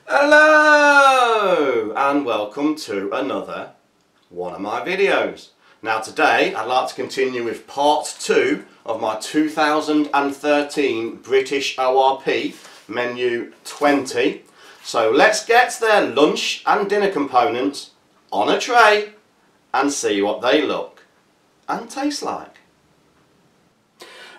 Hello and welcome to another one of my videos. Now today I'd like to continue with part 2 of my 2013 British ORP menu 20. So let's get their lunch and dinner components on a tray and see what they look and taste like.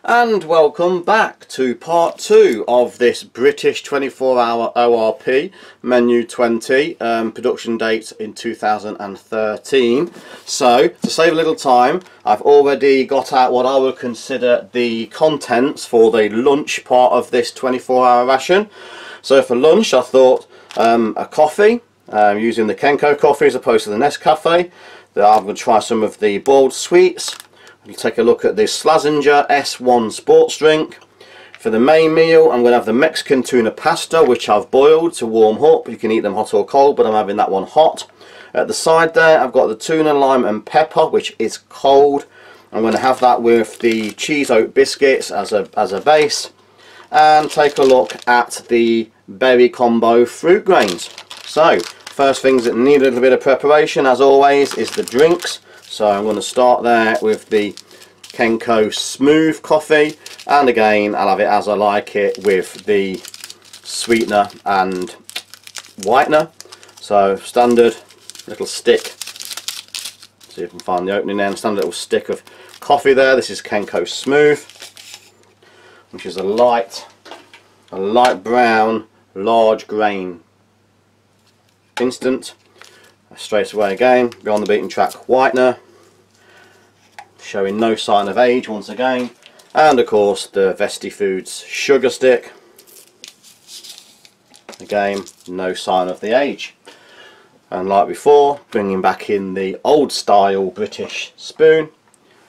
And welcome back to part 2 of this British 24-hour ORP menu 20, production date in 2013. So to save a little time, I've already got out what I would consider the contents for the lunch part of this 24-hour ration. So for lunch I thought a coffee, using the Kenko coffee as opposed to the Nescafe. I'm going to try some of the boiled sweets. We'll take a look at this Slazenger S1 sports drink. For the main meal I'm going to have the Mexican tuna pasta, which I've boiled to warm up. You can eat them hot or cold, but I'm having that one hot. At the side there I've got the tuna, lime and pepper, which is cold. I'm going to have that with the cheese oat biscuits as a base. And take a look at the berry combo fruit grains. So first things that need a little bit of preparation, as always, is the drinks. So I'm going to start there with the Kenko smooth coffee, and again I'll have it as I like it with the sweetener and whitener. So standard little stick, see if I can find the opening there, standard little stick of coffee there. This is Kenko smooth, which is a light brown large grain instant. Straight away again, beyond the beaten track whitener, showing no sign of age once again, and of course the Vesti Foods sugar stick, again no sign of the age. And like before, bringing back in the old style British spoon,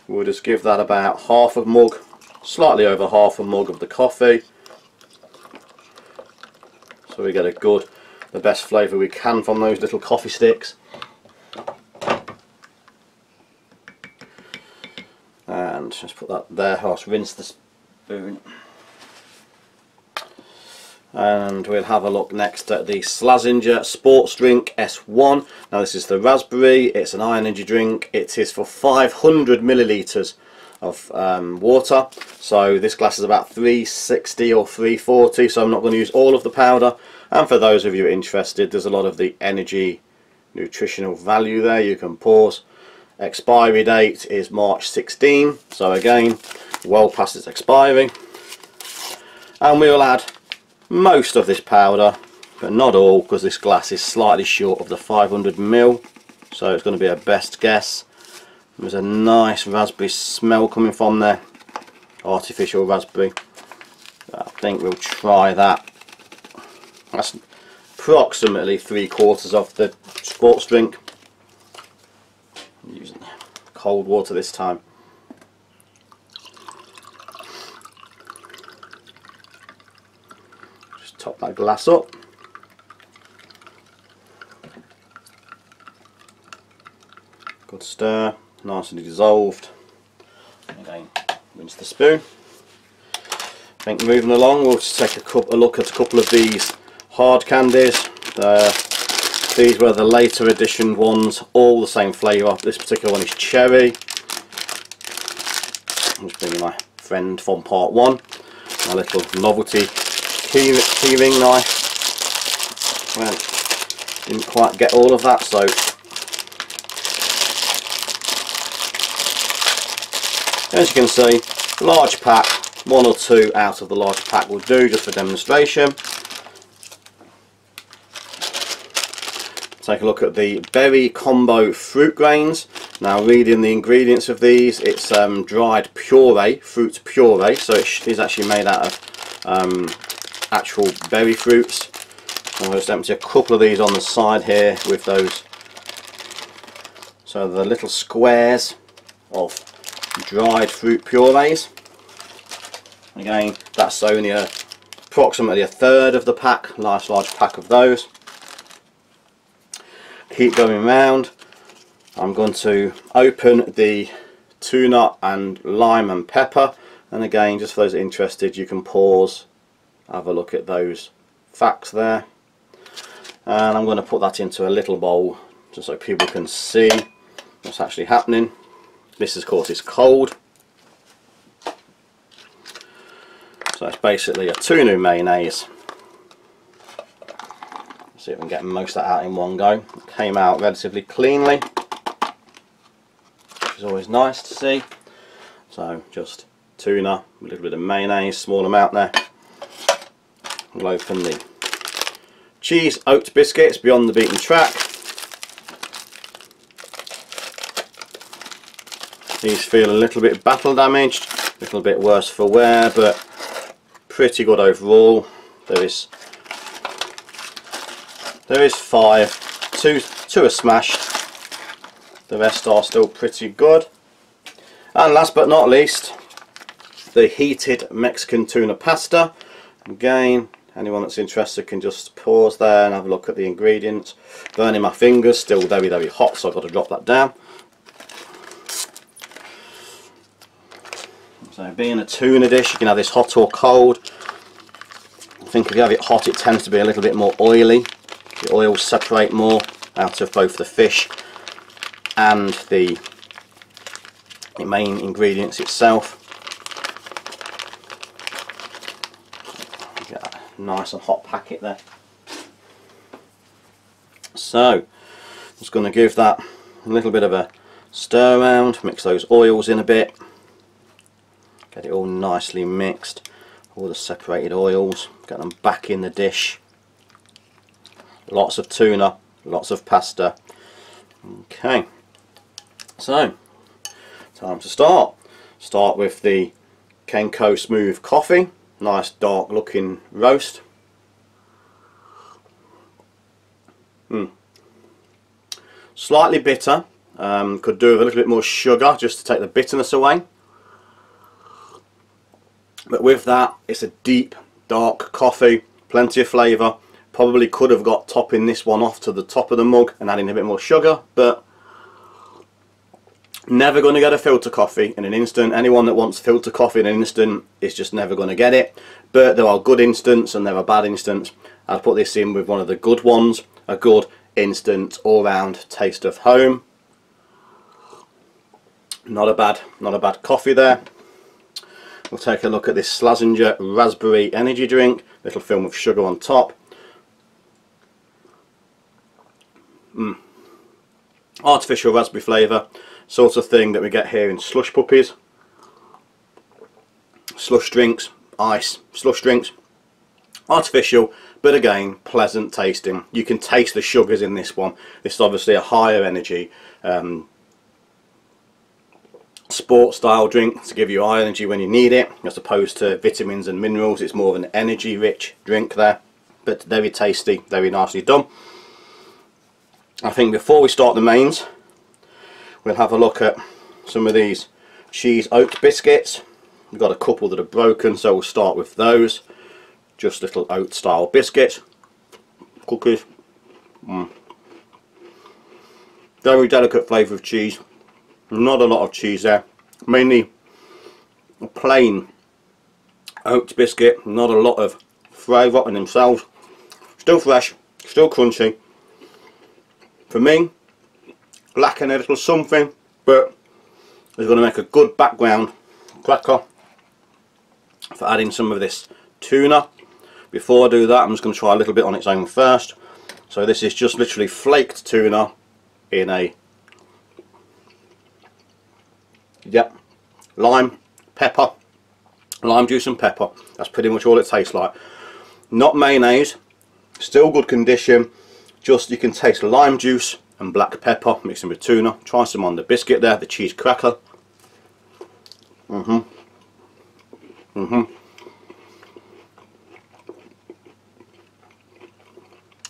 we'll just give that about half a mug, slightly over half a mug of the coffee, so we get the best flavour we can from those little coffee sticks. And just put that there. I'll rinse the spoon. And we'll have a look next at the Slazenger sports drink S1. Now this is the raspberry. It's an iron energy drink. It is for 500 millilitres of water. So this glass is about 360 or 340. So I'm not going to use all of the powder. And for those of you interested, there's a lot of the energy nutritional value there. You can pause. Expiry date is March 16, so again well past its expiry. And we will add most of this powder, but not all, because this glass is slightly short of the 500 ml, so it's going to be a best guess. There's a nice raspberry smell coming from there, artificial raspberry. I think we'll try that. That's approximately 3/4 of the sports drink. I'm using cold water this time. Just top that glass up. Good stir, nicely dissolved. Again, rinse the spoon. I think moving along, we'll just take a look at a couple of these hard candies. These were the later edition ones, all the same flavour. This particular one is cherry. I'm just bringing my friend from part 1, my little novelty key ring knife. Well, didn't quite get all of that, so as you can see, large pack, 1 or 2 out of the large pack will do, just for demonstration. Take a look at the berry combo fruit grains. Now reading the ingredients of these, it's dried puree, fruit puree, so it is actually made out of actual berry fruits. I'm going to empty a couple of these on the side here with those, so the little squares of dried fruit purees. Again, that's only approximately 1/3 of the pack, nice large pack of those. Keep going round. I'm going to open the tuna and lime and pepper, and again, just for those interested, you can pause, have a look at those facts there. and I'm going to put that into a little bowl just so people can see what's actually happening. This of course is cold, so it's basically a tuna mayonnaise. Let's see if we can get most of that out in one go. It came out relatively cleanly, which is always nice to see. So just tuna, a little bit of mayonnaise, small amount there. We'll open the cheese oat biscuits beyond the beaten track. These feel a little bit battle damaged, a little bit worse for wear, but pretty good overall. There is 5, two are smashed, the rest are still pretty good. And last but not least, the heated Mexican tuna pasta. Again, anyone that's interested can just pause there and have a look at the ingredients. Burning my fingers, still very, very hot, so I've got to drop that down. So being a tuna dish, you can have this hot or cold. I think if you have it hot, it tends to be a little bit more oily. The oils separate more out of both the fish and the main ingredients itself. Get that nice and hot packet there. So, just going to give that a little bit of a stir around, mix those oils in a bit, get it all nicely mixed, all the separated oils, get them back in the dish. Lots of tuna, lots of pasta. Okay, so time to start. Start with the Kenko smooth coffee, nice dark looking roast. Slightly bitter, could do with a little bit more sugar just to take the bitterness away. But with that, it's a deep dark coffee, plenty of flavour. Probably could have got topping this one off to the top of the mug and adding a bit more sugar, but never going to get a filter coffee in an instant. Anyone that wants filter coffee in an instant is just never going to get it. But there are good instants and there are bad instants. I'll put this in with one of the good ones, a good instant all-round taste of home. Not a bad coffee there. We'll take a look at this Slazenger raspberry energy drink, little film with sugar on top. Artificial raspberry flavour, sort of thing that we get here in slush puppies, slush drinks, ice, slush drinks. Artificial, but again pleasant tasting. You can taste the sugars in this one. This is obviously a higher energy sport style drink to give you high energy when you need it, as opposed to vitamins and minerals. It's more of an energy rich drink there, but very tasty, very nicely done. I think before we start the mains, we'll have a look at some of these cheese oat biscuits. We've got a couple that are broken, so we'll start with those. Just little oat style biscuits, cookies. Very delicate flavour of cheese, not a lot of cheese there, mainly a plain oat biscuit, not a lot of flavour in themselves. Still fresh, still crunchy. For me, lacking a little something, but it's going to make a good background cracker for adding some of this tuna. Before I do that, I'm just going to try a little bit on its own first. So this is just literally flaked tuna in a lime, pepper, lime juice and pepper. That's pretty much all it tastes like. Not mayonnaise, still good condition. Just you can taste lime juice and black pepper mixing with tuna. Try some on the biscuit there, the cheese cracker.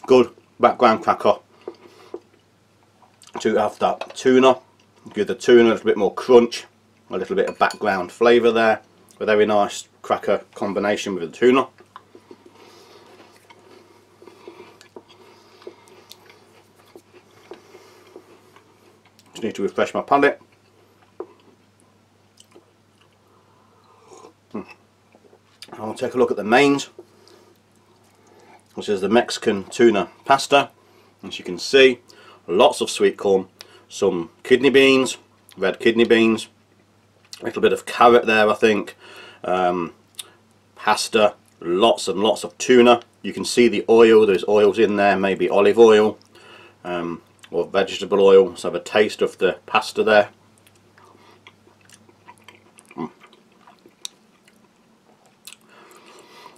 Good background cracker to have that tuna. Give the tuna a little bit more crunch, a little bit of background flavour there. A very nice cracker combination with the tuna. Just need to refresh my palate. I'll take a look at the mains. This is the Mexican tuna pasta. As you can see, lots of sweet corn, some kidney beans, red kidney beans, a little bit of carrot there I think, pasta, lots and lots of tuna. You can see the oil, there's oils in there, maybe olive oil or vegetable oil. Let's have a taste of the pasta there.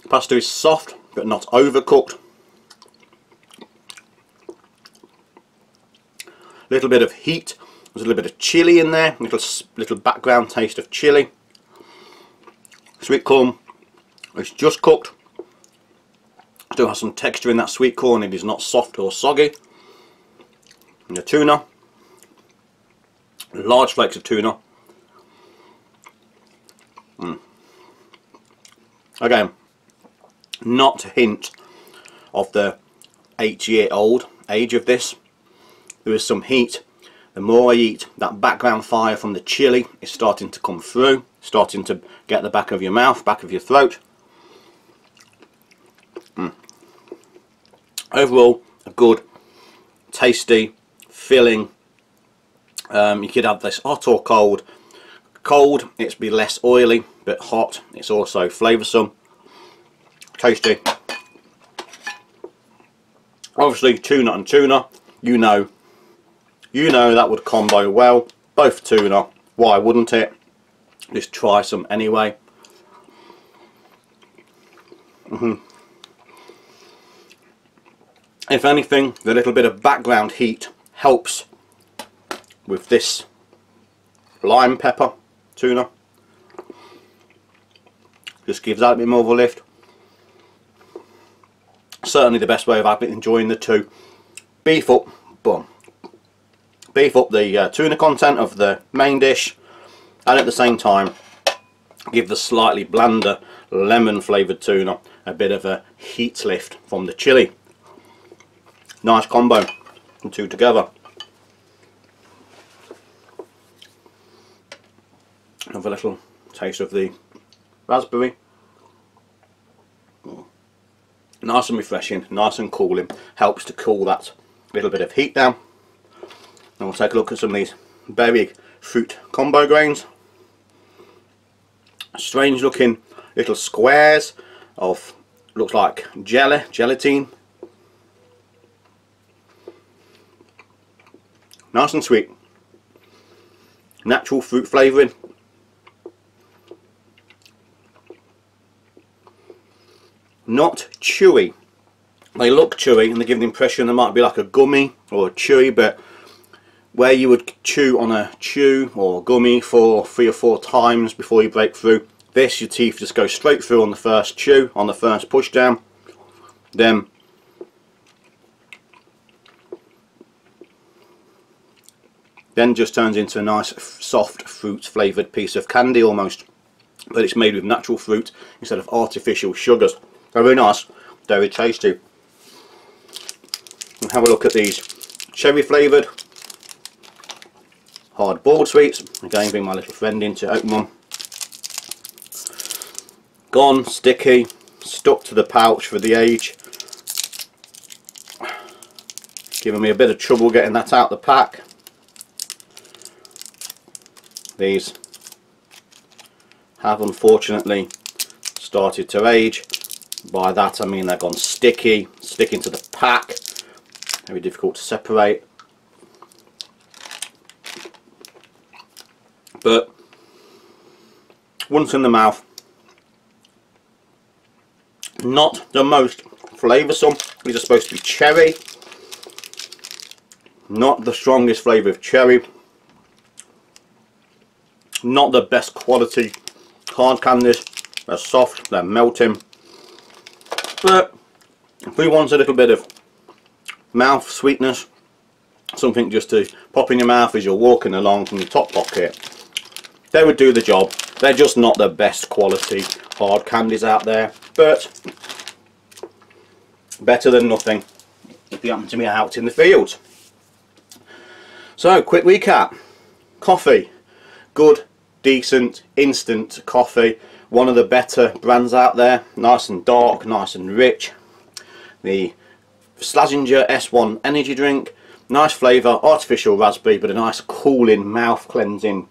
Pasta is soft but not overcooked. A little bit of heat, there's a little bit of chilli in there, little background taste of chilli. Sweet corn is just cooked. Still has some texture in that sweet corn, it is not soft or soggy. And the tuna, large flakes of tuna. Again, not a hint of the 8-year-old age of this. There is some heat. The more I eat, that background fire from the chili is starting to come through, starting to get the back of your mouth, back of your throat. Overall, a good, tasty, filling. You could have this hot or cold. Cold, it's be less oily, but hot, it's also flavoursome. Tasty. Obviously, tuna and tuna, you know that would combo well. Both tuna, why wouldn't it? Just try some anyway. If anything, the little bit of background heat helps with this lime pepper tuna. Just gives that a bit more of a lift. Certainly the best way of enjoying the two. Beef up the tuna content of the main dish, and at the same time give the slightly blander lemon flavoured tuna a bit of a heat lift from the chili. Nice combo, the two together. Have a little taste of the raspberry. Nice and refreshing, nice and cooling, helps to cool that little bit of heat down. And we'll take a look at some of these berry fruit combo grains. Strange looking little squares of, looks like gelatine. Nice and sweet. Natural fruit flavouring. Not chewy. They look chewy and they give the impression they might be like a gummy or a chewy, but where you would chew on a chew or gummy for 3 or 4 times before you break through, this, your teeth just go straight through on the first chew, on the first push down. Then just turns into a nice soft fruit flavoured piece of candy almost, but it's made with natural fruit instead of artificial sugars. Very nice, very tasty. We'll have a look at these cherry flavoured hard-boiled sweets. Again, bring my little friend in to open one. Gone, sticky, stuck to the pouch for the age. Giving me a bit of trouble getting that out the pack. These have unfortunately started to age. By that I mean they've gone sticky, sticking to the pack, very difficult to separate. But once in the mouth, not the most flavoursome. These are supposed to be cherry, not the strongest flavour of cherry, not the best quality hard candies. They're soft, they're melting. But if we want a little bit of mouth sweetness, something just to pop in your mouth as you're walking along from your top pocket, they would do the job. They're just not the best quality hard candies out there, but better than nothing if you happen to be out in the fields. So, quick recap. Coffee. Good, decent, instant coffee. One of the better brands out there. Nice and dark, nice and rich. the Slazenger S1 energy drink. Nice flavour, artificial raspberry, but a nice cooling, mouth cleansing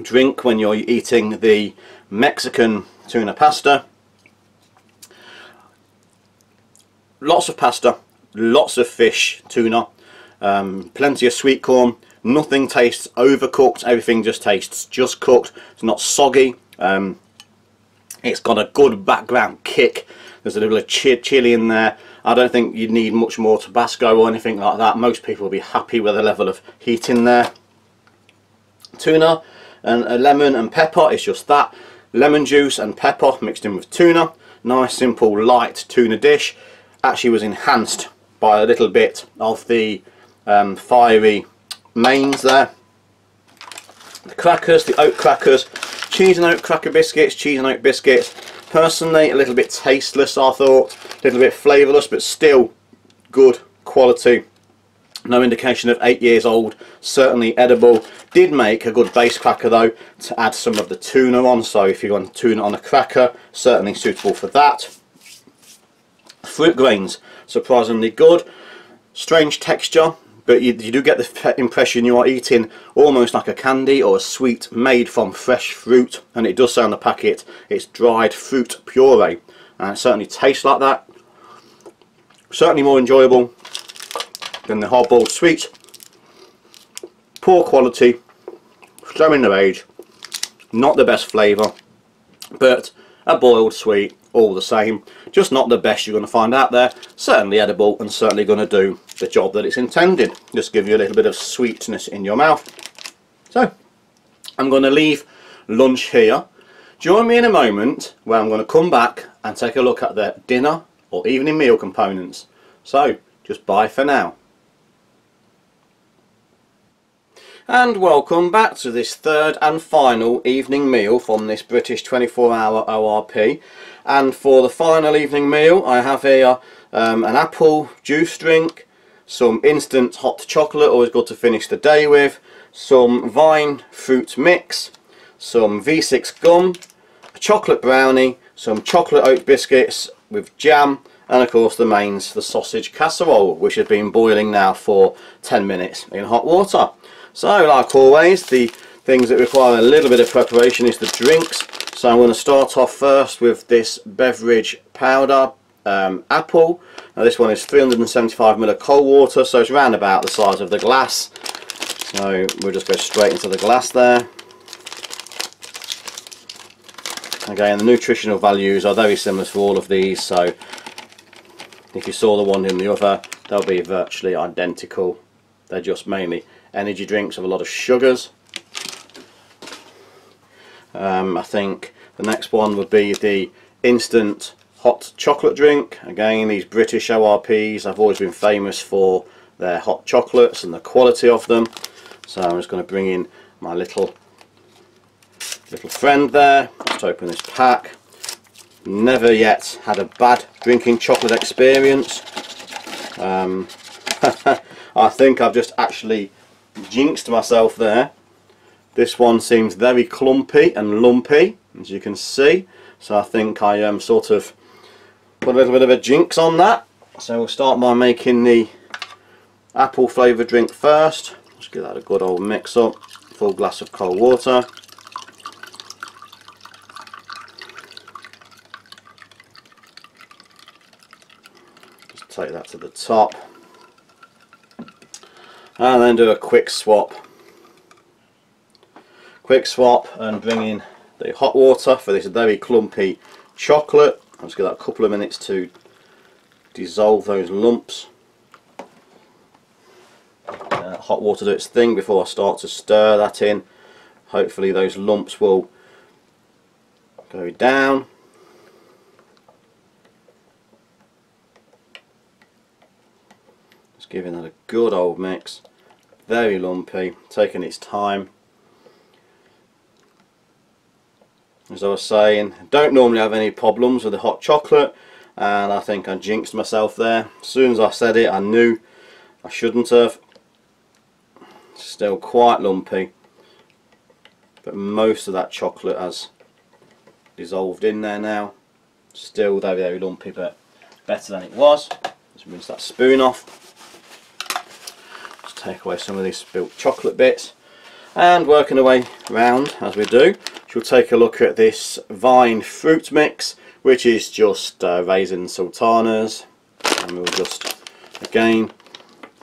drink when you're eating the Mexican tuna pasta. Lots of pasta, lots of fish, tuna, plenty of sweet corn. Nothing tastes overcooked, everything just tastes just cooked. It's not soggy. It's got a good background kick. There's a little bit of chili in there. I don't think you need much more Tabasco or anything like that. Most people will be happy with the level of heat in there. Tuna and a lemon and pepper, it's just that. Lemon juice and pepper mixed in with tuna. Nice simple light tuna dish. Actually was enhanced by a little bit of the fiery mains there. The crackers, the oat crackers, cheese and oat cracker biscuits, cheese and oat biscuits. Personally, a little bit tasteless, I thought, a little bit flavourless, but still good quality. No indication of 8 years old, certainly edible. Did make a good base cracker though, to add some of the tuna on, so if you want tuna on a cracker, certainly suitable for that. Fruit grains, surprisingly good. Strange texture, but you do get the impression you are eating almost like a candy or a sweet made from fresh fruit, and it does say on the packet it's dried fruit puree, and it certainly tastes like that. Certainly more enjoyable than the hard-boiled sweet. Poor quality, showing their age, not the best flavour, but a boiled sweet all the same. Just not the best you're going to find out there. Certainly edible and certainly going to do the job that it's intended. Just give you a little bit of sweetness in your mouth. So I'm going to leave lunch here. Join me in a moment where I'm going to come back and take a look at the dinner or evening meal components. So just bye for now. And welcome back to this third and final evening meal from this British 24-hour ORP. And for the final evening meal I have here an apple juice drink, some instant hot chocolate, always good to finish the day with, some vine fruit mix, some V6 gum, a chocolate brownie, some chocolate oat biscuits with jam, and of course the mains, the sausage casserole, which has been boiling now for 10 minutes in hot water. So like always, the things that require a little bit of preparation is the drinks. So I'm going to start off first with this Beverage Powder apple. Now this one is 375 ml of cold water, so it's around about the size of the glass. So we'll just go straight into the glass there. Again, the nutritional values are very similar for all of these, so if you saw the one in the other, they'll be virtually identical. They're just mainly energy drinks with a lot of sugars. I think the next one would be the instant hot chocolate drink. Again, these British ORPs have always been famous for their hot chocolates and the quality of them. So I'm just going to bring in my little friend there. Let's open this pack. Never yet had a bad drinking chocolate experience. I think I've just actually jinxed myself there. This one seems very clumpy and lumpy, as you can see, so I think I sort of put a little bit of a jinx on that. So we'll start by making the apple flavoured drink first. Just give that a good old mix up. Full glass of cold water. Just take that to the top. And then do a quick swap and bring in the hot water for this very clumpy chocolate. I'll just give that a couple of minutes to dissolve those lumps. Hot water do its thing before I start to stir that in. Hopefully those lumps will go down. Just giving that a good old mix. Very lumpy, taking its time. As I was saying, don't normally have any problems with the hot chocolate, and I think I jinxed myself there. As soon as I said it, I knew I shouldn't have. Still quite lumpy, but most of that chocolate has dissolved in there now. Still very lumpy, but better than it was. Let's rinse that spoon off. Let's take away some of these spilt chocolate bits. And working our way round as we do, we'll take a look at this Vine fruit mix, which is just raisin sultanas. And we'll just again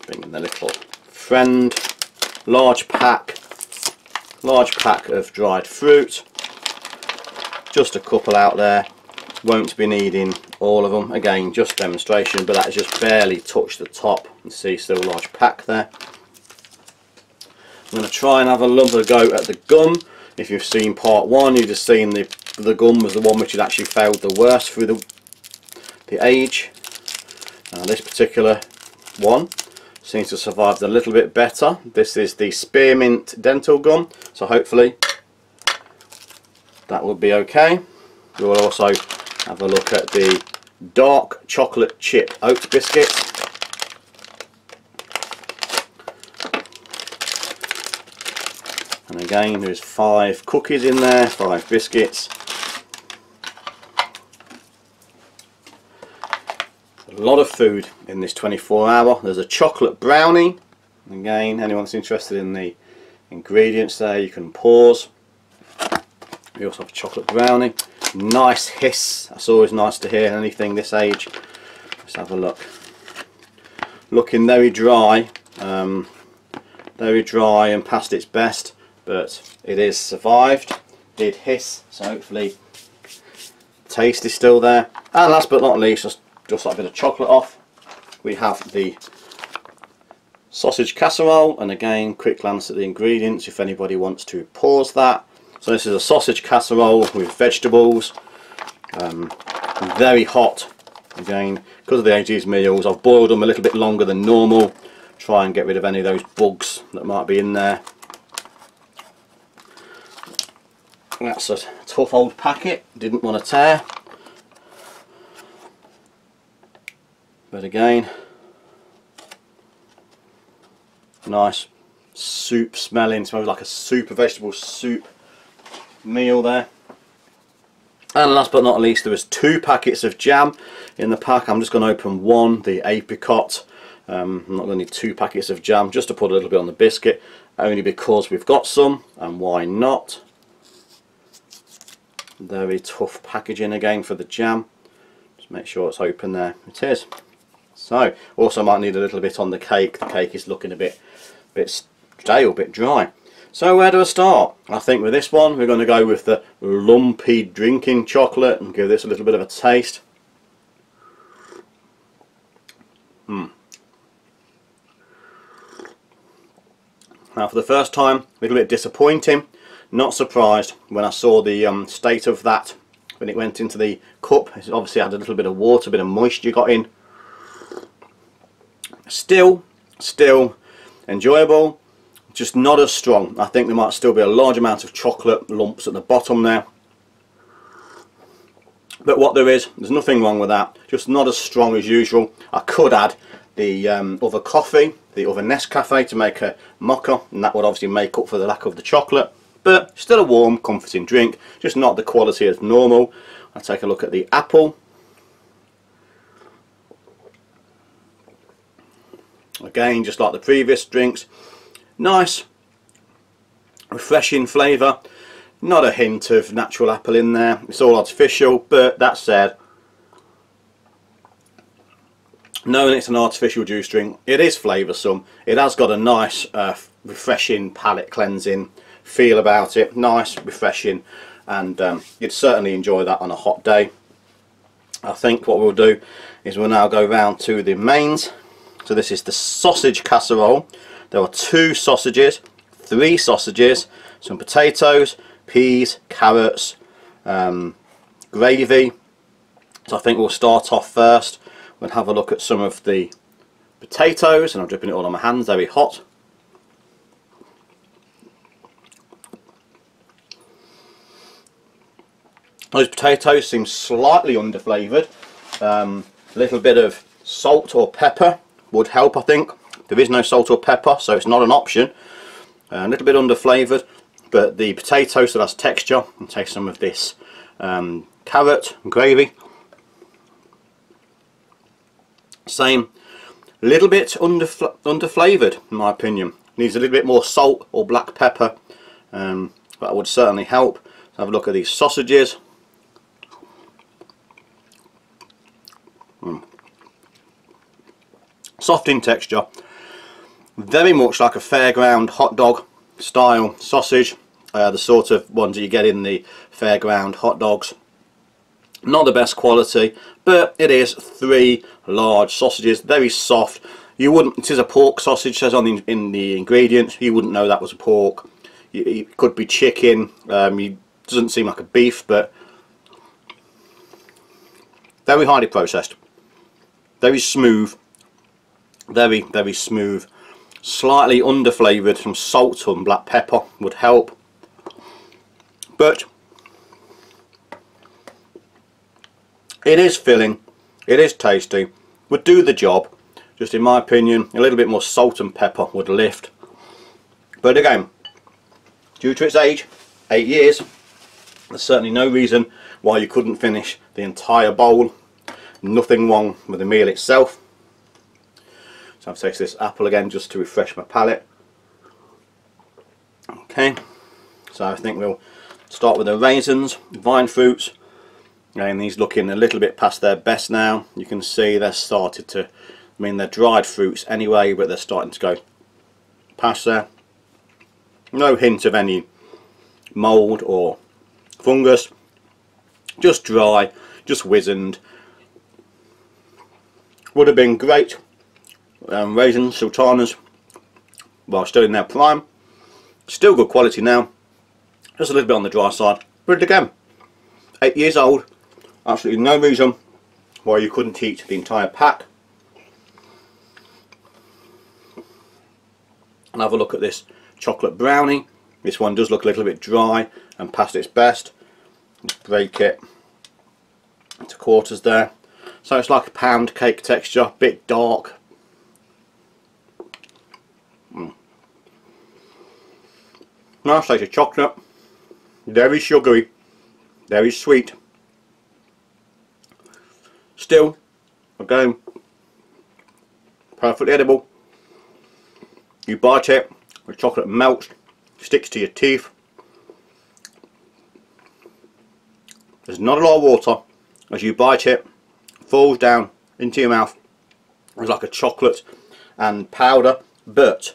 bring in the little friend, large pack of dried fruit. Just a couple out there, won't be needing all of them. Again, just demonstration, but that has just barely touched the top. You see, still a large pack there. I'm going to try and have a look go at the gum. If you've seen part one, you've just seen the gum was the one which had actually failed the worst through the age. Now this particular one seems to have survived a little bit better. This is the Spearmint Dental Gum, so hopefully that will be okay. We will also have a look at the dark chocolate chip Oat Biscuits. And again, there's 5 cookies in there, 5 biscuits. A lot of food in this 24-hour. There's a chocolate brownie. Again, anyone that's interested in the ingredients there, you can pause. We also have a chocolate brownie. Nice hiss. That's always nice to hear anything this age. Let's have a look. Looking very dry and past its best, but it is survived. Did hiss, so hopefully taste is still there. And last but not least, just like a bit of chocolate off, we have the sausage casserole. And again, quick glance at the ingredients if anybody wants to pause that. So this is a sausage casserole with vegetables, very hot. Again, because of the age of these meals, I've boiled them a little bit longer than normal, try and get rid of any of those bugs that might be in there. That's a tough old packet, didn't want to tear, but again, nice soup smelling, smells like a soup, a vegetable soup meal there. And last but not least, there was 2 packets of jam in the pack. I'm just going to open one, the apricot. I'm not going to need 2 packets of jam, just to put a little bit on the biscuit, only because we've got some, and why not. Very tough packaging again for the jam. Just make sure it's open there. It is. So also might need a little bit on the cake. The cake is looking a bit stale, a bit dry. So where do I start? I think with this one we're going to go with the Lumpy drinking chocolate and give this a little bit of a taste. Now for the first time, a little bit disappointing. Not surprised when I saw the state of that when it went into the cup. It obviously had a little bit of water, a bit of moisture got in. Still enjoyable, just not as strong. I think there might still be a large amount of chocolate lumps at the bottom there. But what there's nothing wrong with that, just not as strong as usual. I could add the other coffee, the other Nescafe to make a mocha, and that would obviously make up for the lack of the chocolate. But still a warm, comforting drink, just not the quality as normal. I'll take a look at the apple. Again, just like the previous drinks, nice, refreshing flavour. Not a hint of natural apple in there. It's all artificial, but that said, knowing it's an artificial juice drink, it is flavoursome. It has got a nice, refreshing, palate cleansing feel about it. Nice, refreshing, and you'd certainly enjoy that on a hot day. I think what we'll do is we'll now go round to the mains. So this is the sausage casserole. There are 2 sausages, 3 sausages, some potatoes, peas, carrots, gravy. So I think we'll start off first. We'll have a look at some of the potatoes, and I'm dripping it all on my hands, very hot. Those potatoes seem slightly underflavoured. A little bit of salt or pepper would help, I think. There is no salt or pepper, so it's not an option. A little bit underflavoured, but the potato still has texture. I'll take some of this carrot and gravy. Same, a little bit under flavoured in my opinion. Needs a little bit more salt or black pepper, that would certainly help. So have a look at these sausages. Soft in texture, very much like a fairground hot dog style sausage, the sort of ones that you get in the fairground hot dogs. Not the best quality, but it is 3 large sausages, very soft. You wouldn't, it is a pork sausage, says on in the ingredients, you wouldn't know that was a pork. It could be chicken, it doesn't seem like a beef, but very highly processed, very smooth, very smooth, slightly under flavoured. Some salt and black pepper would help, but it is filling, it is tasty, would do the job. Just in my opinion, a little bit more salt and pepper would lift. But again, due to its age, 8 years, there's certainly no reason why you couldn't finish the entire bowl. Nothing wrong with the meal itself. So I've tasted this apple again just to refresh my palate. Okay, so I think we'll start with the raisins, vine fruits. And these looking a little bit past their best now. You can see they're started to, I mean they're dried fruits anyway, but they're starting to go past there. No hint of any mould or fungus, just dry, just wizened. Would have been great raisins, sultanas, while still in their prime. Still good quality now, just a little bit on the dry side, but again, 8 years old, absolutely no reason why you couldn't eat the entire pack. And have a look at this chocolate brownie. This one does look a little bit dry and past its best. Just break it into quarters there. So it's like a pound cake texture, bit dark. Nice taste of chocolate, very sugary, very sweet. Still, again, perfectly edible. You bite it, the chocolate melts, sticks to your teeth. There's not a lot of water. As you bite it, falls down into your mouth. It's like a chocolate and powder, but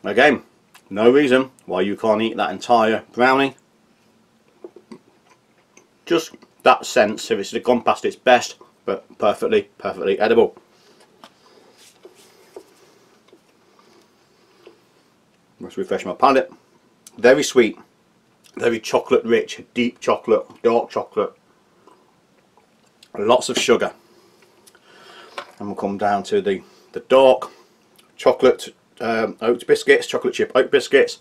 again, no reason why you can't eat that entire brownie. Just that sense if it's gone past its best, but perfectly edible. Let's refresh my palate. Very sweet, very chocolate rich, deep chocolate, dark chocolate, lots of sugar. And we'll come down to the dark chocolate oat biscuits, chocolate chip oat biscuits.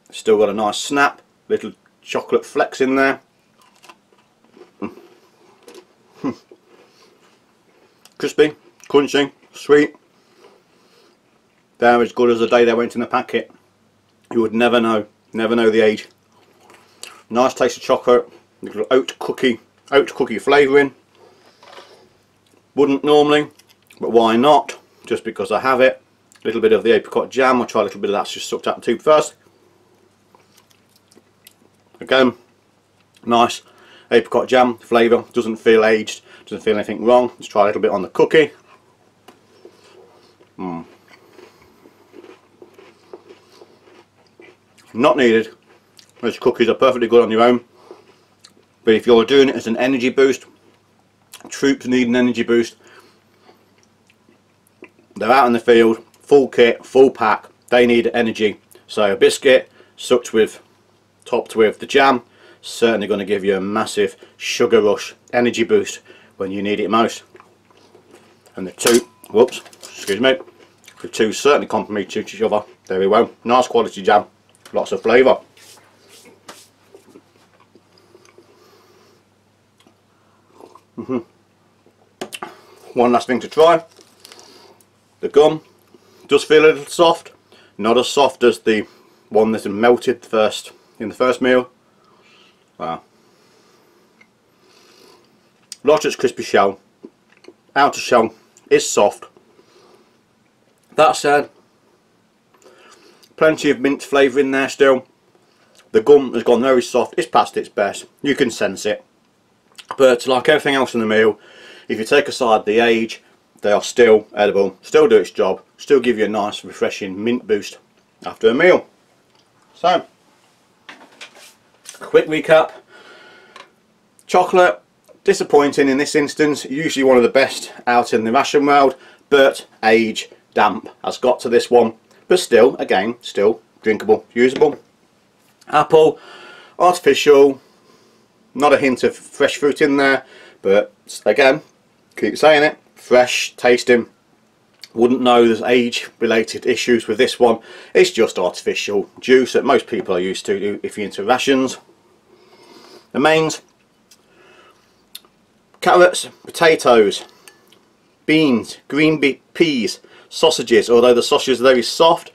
Still got a nice snap, little chocolate flecks in there. Crispy, crunchy, sweet. They're as good as the day they went in the packet. You would never know the age. Nice taste of chocolate, little oat cookie flavouring. Wouldn't normally, but why not? Just because I have it. A little bit of the apricot jam. I'll try a little bit of that just sucked out the tube first. Again, nice apricot jam flavour. Doesn't feel aged. Doesn't feel anything wrong. Let's try a little bit on the cookie. Not needed. Those cookies are perfectly good on your own. But if you're doing it as an energy boost, troops need an energy boost. They're out in the field, full kit, full pack. They need energy. So a biscuit topped with the jam, certainly going to give you a massive sugar rush, energy boost when you need it most. And the two, the two certainly complement each other very well. Nice quality jam, lots of flavour. One last thing to try. The gum does feel a little soft, not as soft as the one that melted in the first meal. Wow. Lost its crispy shell, outer shell is soft. That said, plenty of mint flavour in there still. The gum has gone very soft, it's past its best, you can sense it. But like everything else in the meal, if you take aside the age, they are still edible, still do its job, still give you a nice refreshing mint boost after a meal. So, quick recap. Chocolate, disappointing in this instance, usually one of the best out in the ration world, but age, damp has got to this one, but still, again, still drinkable, usable. Apple, artificial, not a hint of fresh fruit in there, but again, keep saying it, fresh tasting. Wouldn't know there's age related issues with this one. It's just artificial juice that most people are used to if you're into rations. The mains: carrots, potatoes, beans, green peas, sausages, although the sausage is very soft.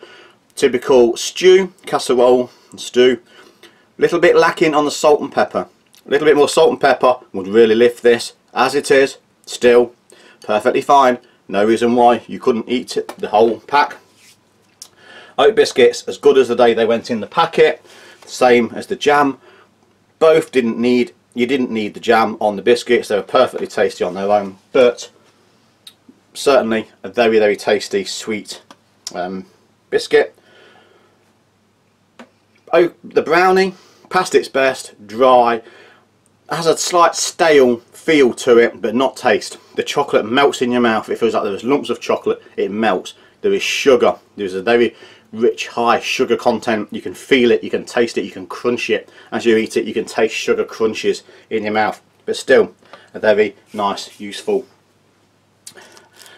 Typical stew, casserole and stew. Little bit lacking on the salt and pepper. A little bit more salt and pepper would really lift this. As it is, still perfectly fine. No reason why you couldn't eat it, the whole pack. Oat Biscuits, as good as the day they went in the packet. Same as the jam. Both you didn't need the jam on the biscuits. They were perfectly tasty on their own. But certainly a very, very tasty, sweet biscuit. Oh, the brownie, past its best, dry. Has a slight stale feel to it, but not taste. The chocolate melts in your mouth. It feels like there's lumps of chocolate. It melts. There is sugar. There's a very rich, high sugar content. You can feel it. You can taste it. You can crunch it. As you eat it, you can taste sugar crunches in your mouth. But still, a very nice, useful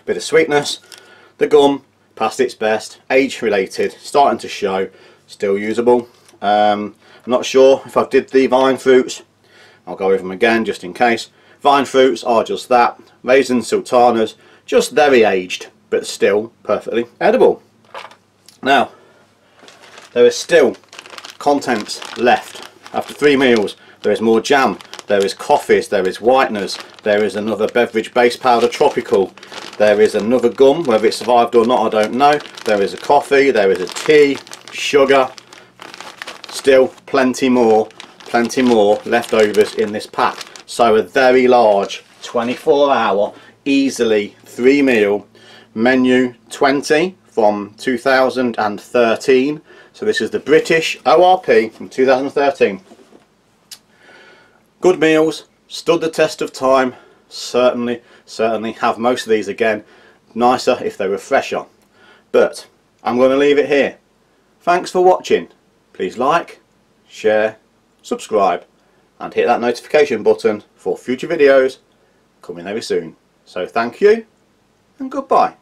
bit of sweetness. The gum, past its best. Age related. Starting to show. Still usable. I'm not sure if I did the vine fruits. I'll go over them again just in case. Vine fruits are just that. Raisins, sultanas, just very aged, but still perfectly edible. Now, there is still contents left. After 3 meals, there is more jam, there is coffees, there is whiteners, there is another beverage base powder tropical, there is another gum, whether it survived or not I don't know, there is a coffee, there is a tea, sugar, still plenty more leftovers in this pack. So a very large 24-hour, easily 3-meal menu 20 from 2013. So this is the British ORP from 2013. Good meals, stood the test of time. Certainly have most of these again. Nicer if they were fresher. But I'm going to leave it here. Thanks for watching. Please like, share, subscribe and hit that notification button for future videos coming very soon. So thank you and goodbye.